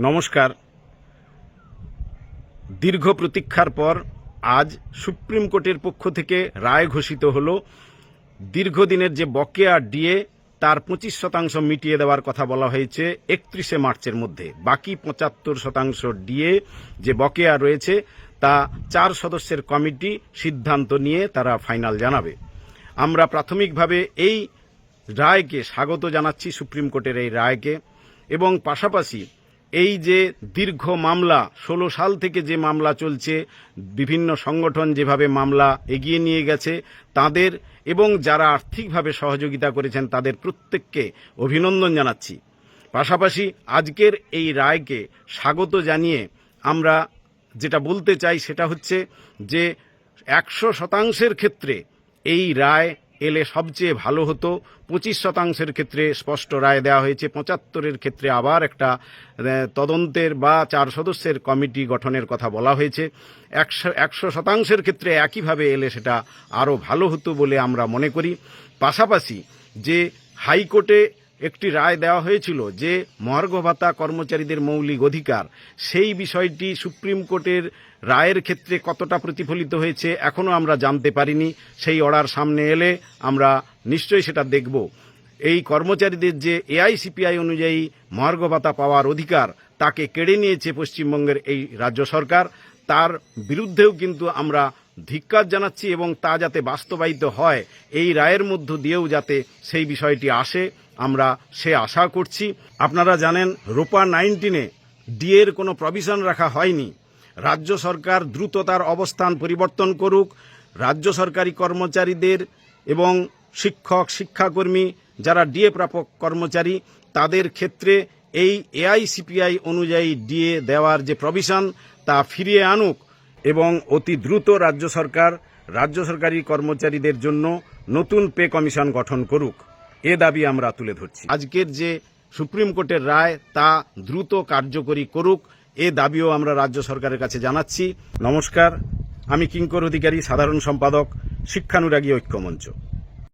নমস্কার। দীর্ঘ প্রতীক্ষার পর আজ সুপ্রিম কোর্টের পক্ষ থেকে রায় ঘোষিত হলো। দীর্ঘদিনের যে বকেয়া ডিএ তার 25% মিটিয়ে দেওয়ার কথা বলা হয়েছে 31শে মার্চের মধ্যে। বাকি 75% ডিএ যে বকেয়া রয়েছে তা 4 সদস্যের কমিটি সিদ্ধান্ত নিয়ে তারা ফাইনাল জানাবে। আমরা প্রাথমিকভাবে এই রায়কে স্বাগত জানাচ্ছি, সুপ্রিম কোর্টের এই রায়কে, এবং পাশাপাশি এই যে দীর্ঘ মামলা 16 সাল থেকে যে মামলা চলছে, বিভিন্ন সংগঠন যেভাবে মামলা এগিয়ে নিয়ে গেছে তাদের এবং যারা আর্থিকভাবে সহযোগিতা করেছেন তাদের প্রত্যেককে অভিনন্দন জানাচ্ছি। পাশাপাশি আজকের এই রায়কে স্বাগত জানিয়ে আমরা যেটা বলতে চাই সেটা হচ্ছে যে 100% ক্ষেত্রে এই রায় এলে সবচেয়ে ভালো হতো। 25% ক্ষেত্রে স্পষ্ট রায় দেওয়া হয়েছে। 75-এর ক্ষেত্রে আবার একটা তদন্তের বা 4 সদস্যের কমিটি গঠনের কথা বলা হয়েছে। 100% ক্ষেত্রে একইভাবে এলে সেটা আরও ভালো হতো বলে আমরা মনে করি। পাশাপাশি যে হাইকোর্টে একটি রায় দেওয়া হয়েছিল যে মহার্ঘ ভাতা কর্মচারীদের মৌলিক অধিকার, সেই বিষয়টি সুপ্রিম কোর্টের রায়ের ক্ষেত্রে কতটা প্রতিফলিত হয়েছে এখনও আমরা জানতে পারিনি। সেই অর্ডার সামনে এলে আমরা নিশ্চয়ই সেটা দেখব। এই কর্মচারীদের যে এআইসিপিআই অনুযায়ী মহার্ঘ ভাতা পাওয়ার অধিকার তাকে কেড়ে নিয়েছে পশ্চিমবঙ্গের এই রাজ্য সরকার, তার বিরুদ্ধেও কিন্তু আমরা ধিক্কার জানাচ্ছি এবং তা যাতে বাস্তবায়িত হয়, এই রায়ের মধ্য দিয়েও যাতে সেই বিষয়টি আসে আমরা সে আশা করছি। আপনারা জানেন রোপা 19-এ ডিএর কোনো প্রভিশন রাখা হয়নি। রাজ্য সরকার দ্রুত তার অবস্থান পরিবর্তন করুক। রাজ্য সরকারি কর্মচারীদের এবং শিক্ষক শিক্ষাকর্মী যারা ডিএ প্রাপক কর্মচারী তাদের ক্ষেত্রে এই এআইসিপিআই অনুযায়ী ডিএ দেওয়ার যে প্রভিশন তা ফিরিয়ে আনুক এবং অতি দ্রুত রাজ্য সরকারি কর্মচারীদের জন্য নতুন পে কমিশন গঠন করুক, এ দাবি আমরা তুলে ধরছি। আজকের যে সুপ্রিম কোর্টের রায় তা দ্রুত কার্যকরী করুক, এ দাবিও আমরা রাজ্য সরকারের কাছে জানাচ্ছি। নমস্কার, আমি কিঙ্কর অধিকারী, সাধারণ সম্পাদক, শিক্ষানুরাগী ঐক্যমঞ্চ।